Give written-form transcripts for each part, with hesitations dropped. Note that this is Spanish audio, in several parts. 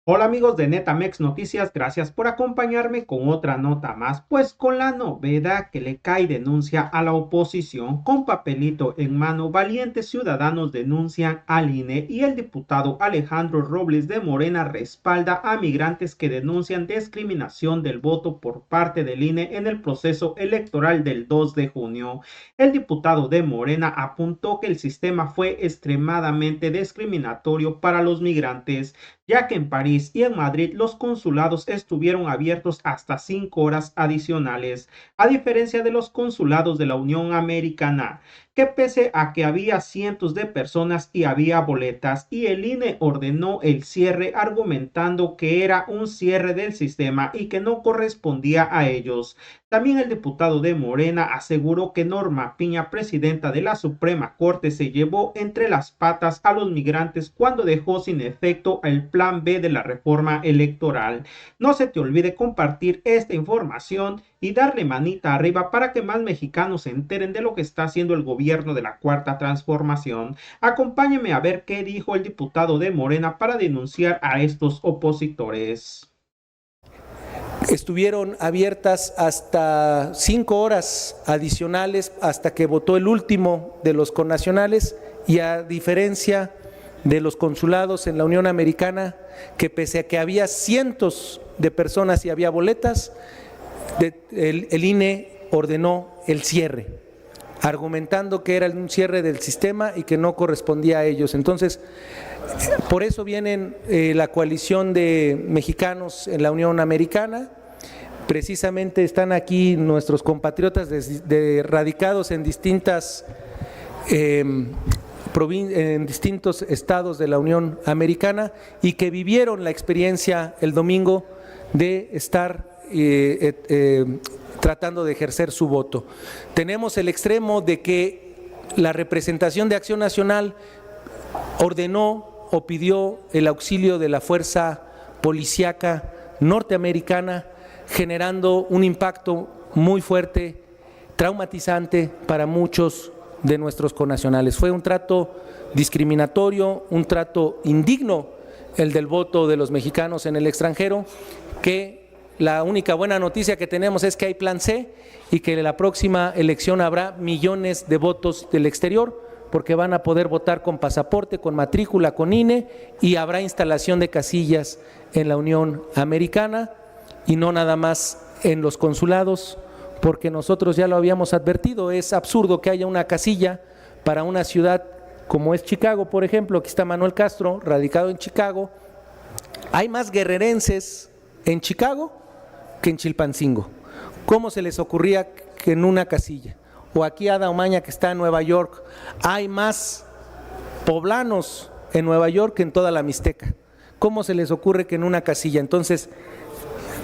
Hola amigos de Netamex Noticias, gracias por acompañarme con otra nota más, pues con la novedad que le cae denuncia a la oposición, con papelito en mano, valientes ciudadanos denuncian al INE y el diputado Alejandro Robles de Morena respalda a migrantes que denuncian discriminación del voto por parte del INE en el proceso electoral del 2 de junio. El diputado de Morena apuntó que el sistema fue extremadamente discriminatorio para los migrantes, ya que en París y en Madrid los consulados estuvieron abiertos hasta 5 horas adicionales, a diferencia de los consulados de la Unión Americana, que pese a que había cientos de personas y había boletas, y el INE ordenó el cierre argumentando que era un cierre del sistema y que no correspondía a ellos. También el diputado de Morena aseguró que Norma Piña, presidenta de la Suprema Corte, se llevó entre las patas a los migrantes cuando dejó sin efecto el plan B de la reforma electoral. No se te olvide compartir esta información y darle manita arriba para que más mexicanos se enteren de lo que está haciendo el gobierno de la Cuarta Transformación. Acompáñeme a ver qué dijo el diputado de Morena para denunciar a estos opositores. Estuvieron abiertas hasta 5 horas adicionales hasta que votó el último de los connacionales, y a diferencia de los consulados en la Unión Americana, que pese a que había cientos de personas y había boletas, el INE ordenó el cierre, argumentando que era un cierre del sistema y que no correspondía a ellos. Entonces, por eso vienen la coalición de mexicanos en la Unión Americana. Precisamente están aquí nuestros compatriotas radicados en en distintos estados de la Unión Americana y que vivieron la experiencia el domingo de estar tratando de ejercer su voto. Tenemos el extremo de que la representación de Acción Nacional ordenó o pidió el auxilio de la fuerza policíaca norteamericana, generando un impacto muy fuerte, traumatizante para muchos de nuestros connacionales. Fue un trato discriminatorio, un trato indigno el del voto de los mexicanos en el extranjero, que la única buena noticia que tenemos es que hay plan C y que en la próxima elección habrá millones de votos del exterior, porque van a poder votar con pasaporte, con matrícula, con INE, y habrá instalación de casillas en la Unión Americana y no nada más en los consulados, porque nosotros ya lo habíamos advertido. Es absurdo que haya una casilla para una ciudad como es Chicago, por ejemplo. Aquí está Manuel Castro, radicado en Chicago. Hay más guerrerenses en Chicago que en Chilpancingo. ¿Cómo se les ocurría que en una casilla? O aquí Ada Omaña, que está en Nueva York, hay más poblanos en Nueva York que en toda la Mixteca. ¿Cómo se les ocurre que en una casilla? Entonces,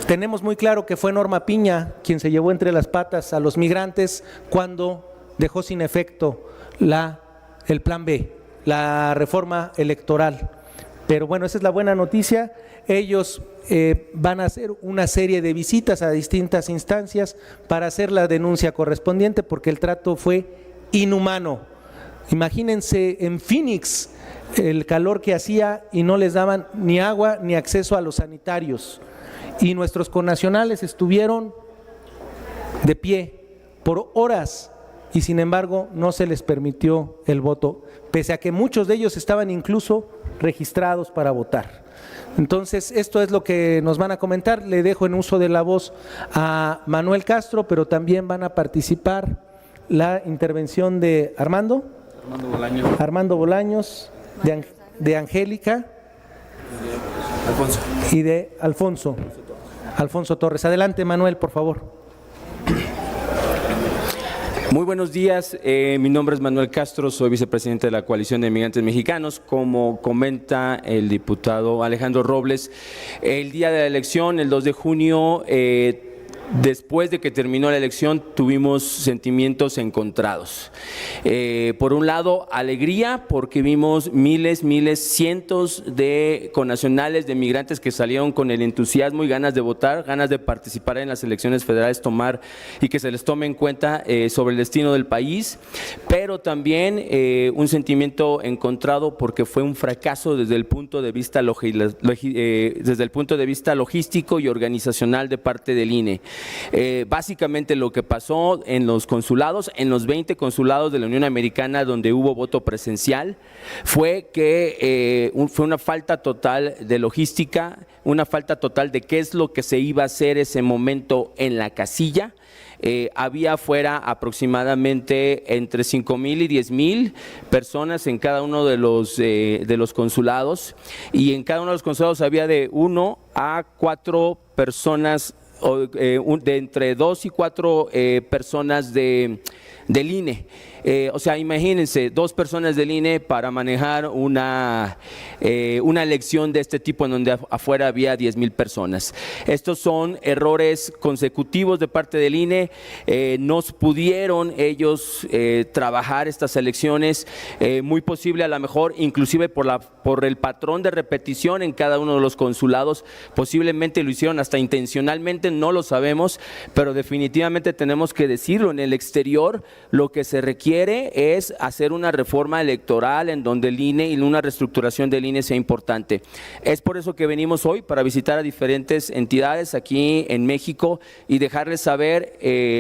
tenemos muy claro que fue Norma Piña quien se llevó entre las patas a los migrantes cuando dejó sin efecto el plan B, la reforma electoral. Pero bueno, esa es la buena noticia. Ellos van a hacer una serie de visitas a distintas instancias para hacer la denuncia correspondiente, porque el trato fue inhumano. Imagínense en Phoenix el calor que hacía y no les daban ni agua ni acceso a los sanitarios. Y nuestros connacionales estuvieron de pie por horas y sin embargo no se les permitió el voto, pese a que muchos de ellos estaban incluso registrados para votar. Entonces, esto es lo que nos van a comentar. Le dejo en uso de la voz a Manuel Castro, pero también van a participar la intervención de Armando Bolaños, de Angélica Alfonso. y de Alfonso Torres. Adelante, Manuel, por favor. Muy buenos días, mi nombre es Manuel Castro, soy vicepresidente de la Coalición de Migrantes Mexicanos. Como comenta el diputado Alejandro Robles, el día de la elección, el 2 de junio, después de que terminó la elección tuvimos sentimientos encontrados. Por un lado, alegría porque vimos miles, cientos de connacionales, de migrantes que salieron con el entusiasmo y ganas de votar, ganas de participar en las elecciones federales, tomar y que se les tome en cuenta sobre el destino del país, pero también un sentimiento encontrado porque fue un fracaso desde el punto de vista logístico y organizacional de parte del INE. Básicamente lo que pasó en los consulados, en los 20 consulados de la Unión Americana donde hubo voto presencial, fue que fue una falta total de logística, una falta total de qué es lo que se iba a hacer ese momento en la casilla. Había afuera aproximadamente entre 5,000 y 10,000 personas en cada uno de los consulados, y en cada uno de los consulados había de 1 a 4 personas, de entre 2 y 4 personas del INE. O sea, imagínense, 2 personas del INE para manejar una elección de este tipo en donde afuera había 10,000 personas. Estos son errores consecutivos de parte del INE. No pudieron ellos trabajar estas elecciones, muy posible a lo mejor, inclusive por el patrón de repetición en cada uno de los consulados, posiblemente lo hicieron hasta intencionalmente, no lo sabemos, pero definitivamente tenemos que decirlo, en el exterior lo que se requiere es hacer una reforma electoral en donde el INE y una reestructuración del INE sea importante. Es por eso que venimos hoy para visitar a diferentes entidades aquí en México y dejarles saber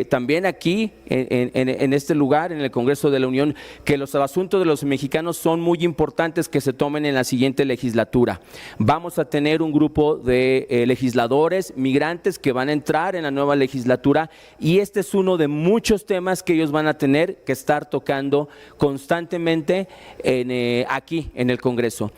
también aquí en este lugar, en el Congreso de la Unión, que los asuntos de los mexicanos son muy importantes que se tomen en la siguiente legislatura. Vamos a tener un grupo de legisladores migrantes que van a entrar en la nueva legislatura y este es uno de muchos temas que ellos van a tener que estar tocando constantemente aquí en el Congreso.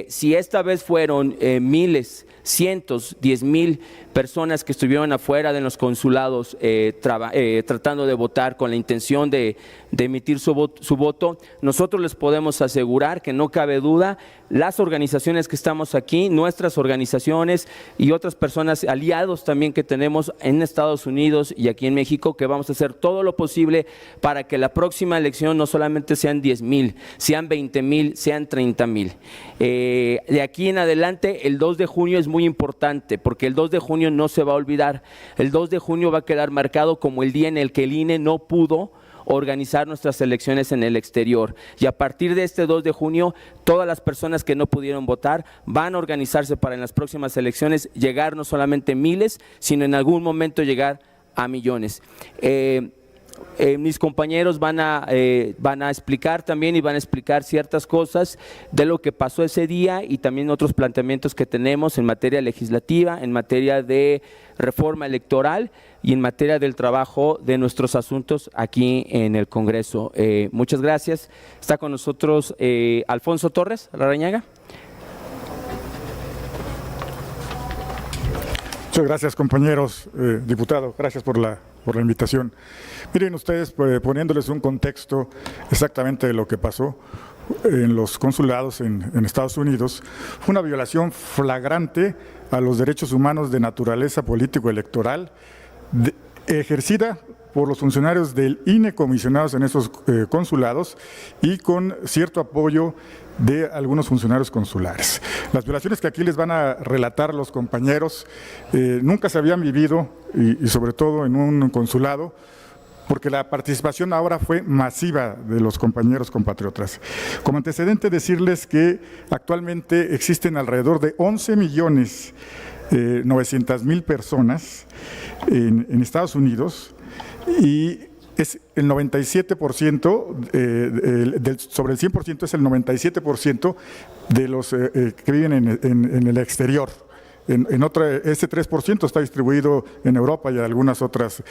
Si esta vez fueron miles, cientos, 10,000 personas que estuvieron afuera de los consulados tratando de votar con la intención de emitir su voto, nosotros les podemos asegurar que no cabe duda, las organizaciones que estamos aquí, nuestras organizaciones y otras personas, aliados también que tenemos en Estados Unidos y aquí en México, que vamos a hacer todo lo posible para que la próxima elección no solamente sean 10,000, sean 20,000, sean 30,000. De aquí en adelante, el 2 de junio es muy importante, porque el 2 de junio no se va a olvidar. El 2 de junio va a quedar marcado como el día en el que el INE no pudo organizar nuestras elecciones en el exterior, y a partir de este 2 de junio todas las personas que no pudieron votar van a organizarse para en las próximas elecciones llegar no solamente miles, sino en algún momento llegar a millones. Mis compañeros van a explicar también y van a explicar ciertas cosas de lo que pasó ese día y también otros planteamientos que tenemos en materia legislativa, en materia de reforma electoral y en materia del trabajo de nuestros asuntos aquí en el Congreso. Muchas gracias. Está con nosotros Alfonso Torres Larrañaga. Muchas gracias, compañeros diputados, gracias por la invitación. Miren ustedes, poniéndoles un contexto exactamente de lo que pasó en los consulados en Estados Unidos, fue una violación flagrante a los derechos humanos de naturaleza político-electoral ejercida por los funcionarios del INE comisionados en esos consulados y con cierto apoyo de algunos funcionarios consulares. Las violaciones que aquí les van a relatar los compañeros nunca se habían vivido y sobre todo en un consulado, porque la participación ahora fue masiva de los compañeros compatriotas. Como antecedente, decirles que actualmente existen alrededor de 11,900,000 personas en Estados Unidos y es el 97%, sobre el 100% es el 97% de los que viven en el exterior. Ese 3% está distribuido en Europa y en algunas otras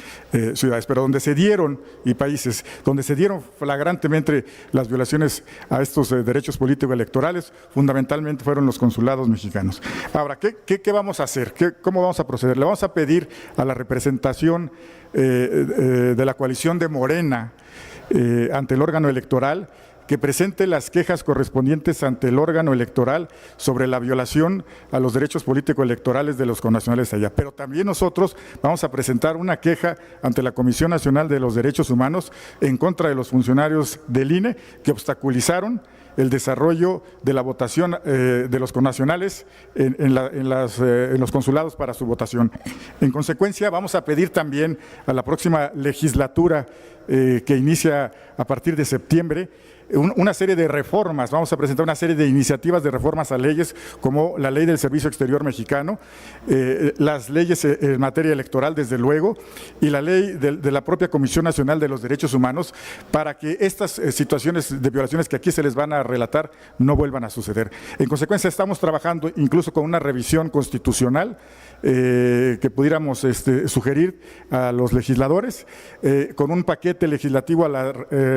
ciudades, pero donde se dieron, y países, donde se dieron flagrantemente las violaciones a estos derechos políticos electorales, fundamentalmente fueron los consulados mexicanos. Ahora, ¿qué vamos a hacer? ¿Cómo vamos a proceder? Le vamos a pedir a la representación de la coalición de Morena ante el órgano electoral que presente las quejas correspondientes ante el órgano electoral sobre la violación a los derechos político-electorales de los connacionales allá. Pero también nosotros vamos a presentar una queja ante la Comisión Nacional de los Derechos Humanos en contra de los funcionarios del INE que obstaculizaron el desarrollo de la votación de los connacionales en los consulados para su votación. En consecuencia, vamos a pedir también a la próxima legislatura que inicia a partir de septiembre una serie de reformas. Vamos a presentar una serie de iniciativas de reformas a leyes como la Ley del Servicio Exterior Mexicano, las leyes en materia electoral, desde luego, y la ley de la propia Comisión Nacional de los Derechos Humanos, para que estas situaciones de violaciones que aquí se les van a relatar no vuelvan a suceder. En consecuencia, estamos trabajando incluso con una revisión constitucional que pudiéramos sugerir a los legisladores, con un paquete legislativo a la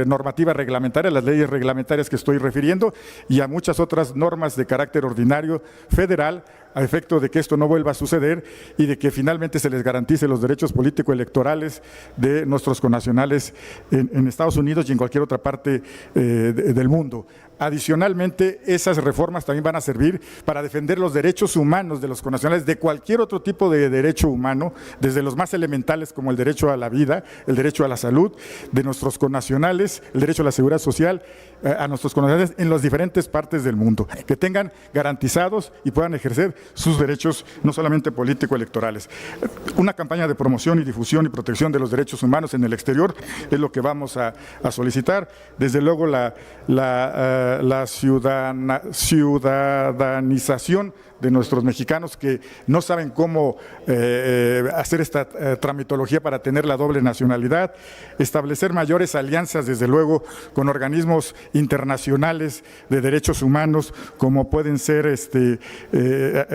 normativa reglamentaria, las leyes reglamentarias que estoy refiriendo, y a muchas otras normas de carácter ordinario federal, a efecto de que esto no vuelva a suceder y de que finalmente se les garantice los derechos político-electorales de nuestros connacionales en Estados Unidos y en cualquier otra parte del mundo. Adicionalmente, esas reformas también van a servir para defender los derechos humanos de los connacionales, de cualquier otro tipo de derecho humano, desde los más elementales como el derecho a la vida, el derecho a la salud, de nuestros connacionales, el derecho a la seguridad social, a nuestros connacionales en las diferentes partes del mundo, que tengan garantizados y puedan ejercer sus derechos, no solamente político-electorales. Una campaña de promoción y difusión y protección de los derechos humanos en el exterior es lo que vamos a solicitar. Desde luego la ciudadanización de nuestros mexicanos que no saben cómo hacer esta tramitología para tener la doble nacionalidad, establecer mayores alianzas, desde luego, con organismos internacionales de derechos humanos, como pueden ser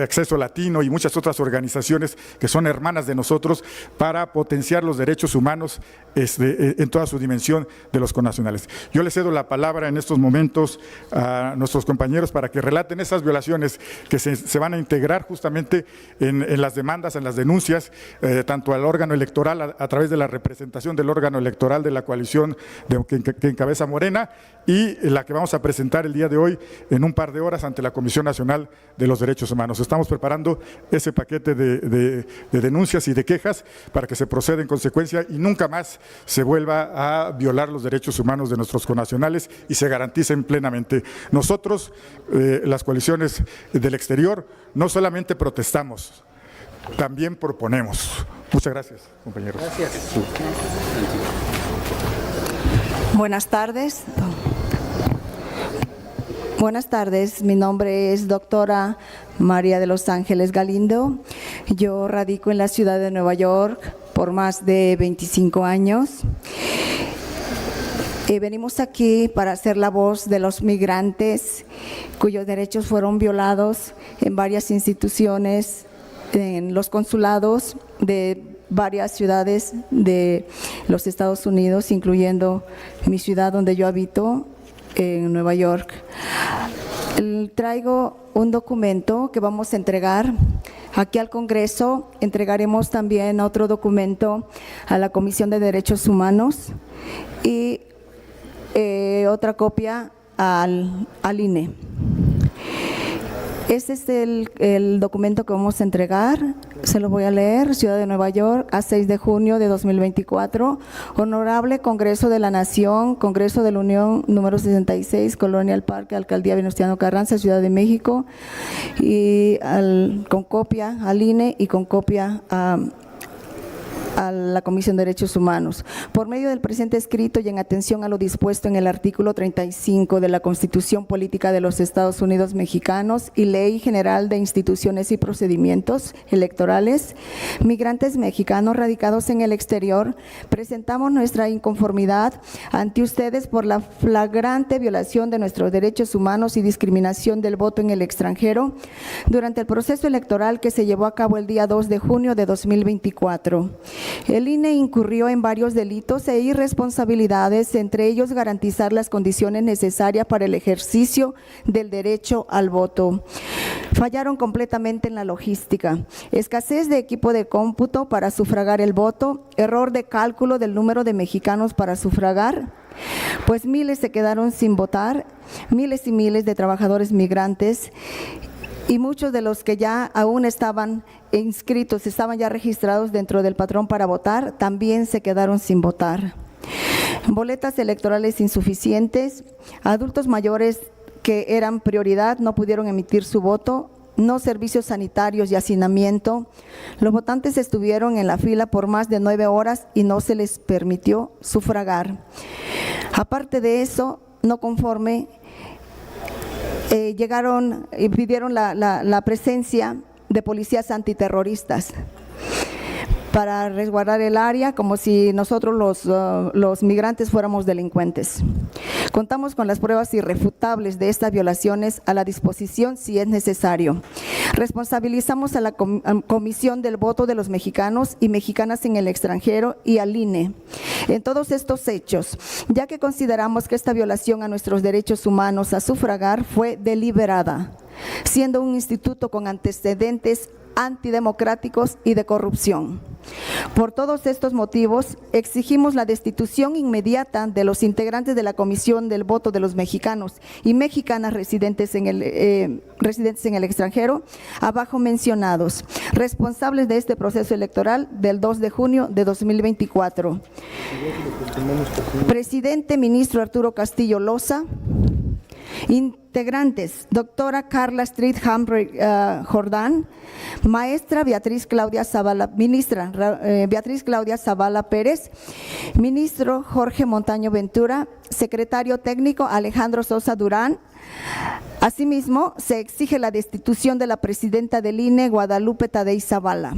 Acceso Latino y muchas otras organizaciones que son hermanas de nosotros, para potenciar los derechos humanos en toda su dimensión de los connacionales. Yo les cedo la palabra en estos momentos a nuestros compañeros para que relaten esas violaciones que se van a integrar justamente en las demandas, en las denuncias, tanto al órgano electoral a través de la representación del órgano electoral de la coalición que encabeza Morena, y la que vamos a presentar el día de hoy en un par de horas ante la Comisión Nacional de los Derechos Humanos. Estamos preparando ese paquete de denuncias y de quejas para que se proceda en consecuencia y nunca más se vuelva a violar los derechos humanos de nuestros connacionales y se garanticen plenamente. Nosotros, las coaliciones del exterior, no solamente protestamos, también proponemos. Muchas gracias, compañeros. Gracias. Buenas tardes. Buenas tardes, mi nombre es doctora María de los Ángeles Galindo. Yo radico en la ciudad de Nueva York por más de 25 años. Venimos aquí para ser la voz de los migrantes cuyos derechos fueron violados en varias instituciones, en los consulados de varias ciudades de los Estados Unidos, incluyendo mi ciudad donde yo habito, en Nueva York. Traigo un documento que vamos a entregar aquí al Congreso. Entregaremos también otro documento a la Comisión de Derechos Humanos y otra copia al INE. Este es el documento que vamos a entregar, se lo voy a leer. Ciudad de Nueva York, a 6 de junio de 2024. Honorable Congreso de la Nación, Congreso de la Unión, número 66, Colonia El Parque, Alcaldía Venustiano Carranza, Ciudad de México, y con copia al INE y con copia a la Comisión de Derechos Humanos. Por medio del presente escrito y en atención a lo dispuesto en el artículo 35 de la Constitución Política de los Estados Unidos Mexicanos y Ley General de Instituciones y Procedimientos Electorales, migrantes mexicanos radicados en el exterior, presentamos nuestra inconformidad ante ustedes por la flagrante violación de nuestros derechos humanos y discriminación del voto en el extranjero durante el proceso electoral que se llevó a cabo el día 2 de junio de 2024. El INE incurrió en varios delitos e irresponsabilidades, entre ellos garantizar las condiciones necesarias para el ejercicio del derecho al voto. Fallaron completamente en la logística, escasez de equipo de cómputo para sufragar el voto, error de cálculo del número de mexicanos para sufragar, pues miles se quedaron sin votar, miles y miles de trabajadores migrantes y muchos de los que ya aún estaban inscritos, estaban ya registrados dentro del padrón para votar, también se quedaron sin votar. Boletas electorales insuficientes, adultos mayores que eran prioridad no pudieron emitir su voto, no servicios sanitarios y hacinamiento. Los votantes estuvieron en la fila por más de 9 horas y no se les permitió sufragar. Aparte de eso, no conforme, llegaron y pidieron la presencia de policías antiterroristas para resguardar el área como si nosotros los migrantes fuéramos delincuentes. Contamos con las pruebas irrefutables de estas violaciones a la disposición si es necesario. Responsabilizamos a la Comisión del Voto de los Mexicanos y Mexicanas en el extranjero y al INE en todos estos hechos, ya que consideramos que esta violación a nuestros derechos humanos a sufragar fue deliberada, siendo un instituto con antecedentes antidemocráticos y de corrupción. Por todos estos motivos, exigimos la destitución inmediata de los integrantes de la Comisión del Voto de los Mexicanos y Mexicanas residentes en el extranjero, abajo mencionados, responsables de este proceso electoral del 2 de junio de 2024. Presidente Ministro Arturo Castillo Loza. Integrantes: doctora Carla Street Humphrey Jordán, maestra Beatriz Claudia Zavala, ministra Beatriz Claudia Zavala Pérez, ministro Jorge Montaño Ventura, secretario técnico Alejandro Sosa Durán. Asimismo, se exige la destitución de la presidenta del INE, Guadalupe Tadei Zavala.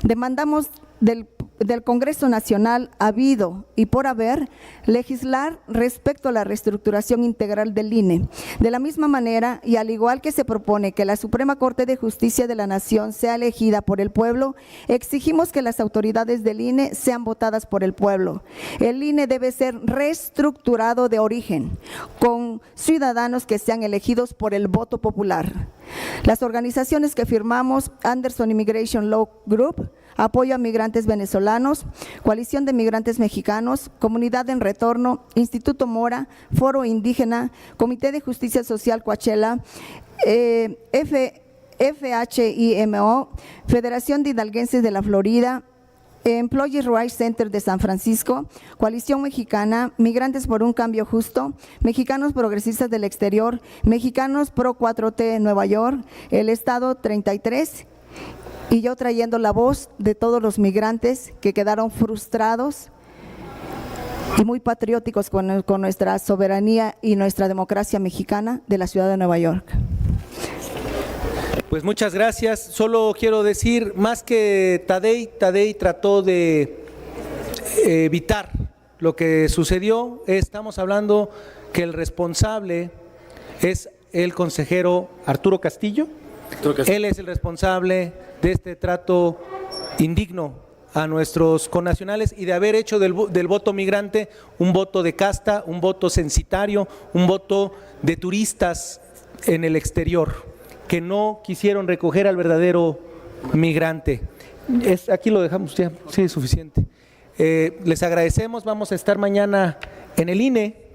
Demandamos del Congreso Nacional, habido y por haber, legislar respecto a la reestructuración integral del INE. De la misma manera, y al igual que se propone que la Suprema Corte de Justicia de la Nación sea elegida por el pueblo, exigimos que las autoridades del INE sean votadas por el pueblo. El INE debe ser reestructurado de origen, con ciudadanos que sean elegidos por el voto popular. Las organizaciones que firmamos: Anderson Immigration Law Group, Apoyo a Migrantes Venezolanos, Coalición de Migrantes Mexicanos, Comunidad en Retorno, Instituto Mora, Foro Indígena, Comité de Justicia Social Coachella, FHIMO, Federación de Hidalguenses de la Florida, Employees Rights Center de San Francisco, Coalición Mexicana, Migrantes por un Cambio Justo, Mexicanos Progresistas del Exterior, Mexicanos Pro 4T en Nueva York, el Estado 33, y yo trayendo la voz de todos los migrantes que quedaron frustrados y muy patrióticos con nuestra soberanía y nuestra democracia mexicana de la ciudad de Nueva York. Pues muchas gracias. Solo quiero decir, más que Tadei trató de evitar lo que sucedió. Estamos hablando que el responsable es el consejero Arturo Castillo. Él es el responsable de este trato indigno a nuestros connacionales y de haber hecho del voto migrante un voto de casta, un voto censitario, un voto de turistas en el exterior, que no quisieron recoger al verdadero migrante. Aquí lo dejamos ya, sí, es suficiente. Les agradecemos, vamos a estar mañana en el INE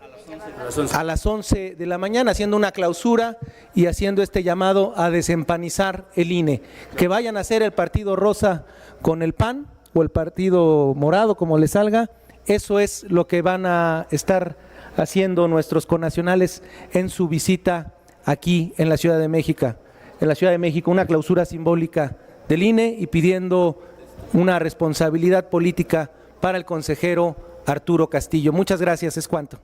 a las 11 de la mañana haciendo una clausura y haciendo este llamado a desempanizar el INE. Que vayan a hacer el partido rosa con el PAN o el partido morado, como les salga. Eso es lo que van a estar haciendo nuestros connacionales en su visita aquí en la Ciudad de México. En la Ciudad de México, una clausura simbólica del INE y pidiendo una responsabilidad política para el consejero Arturo Castillo. Muchas gracias, es cuanto.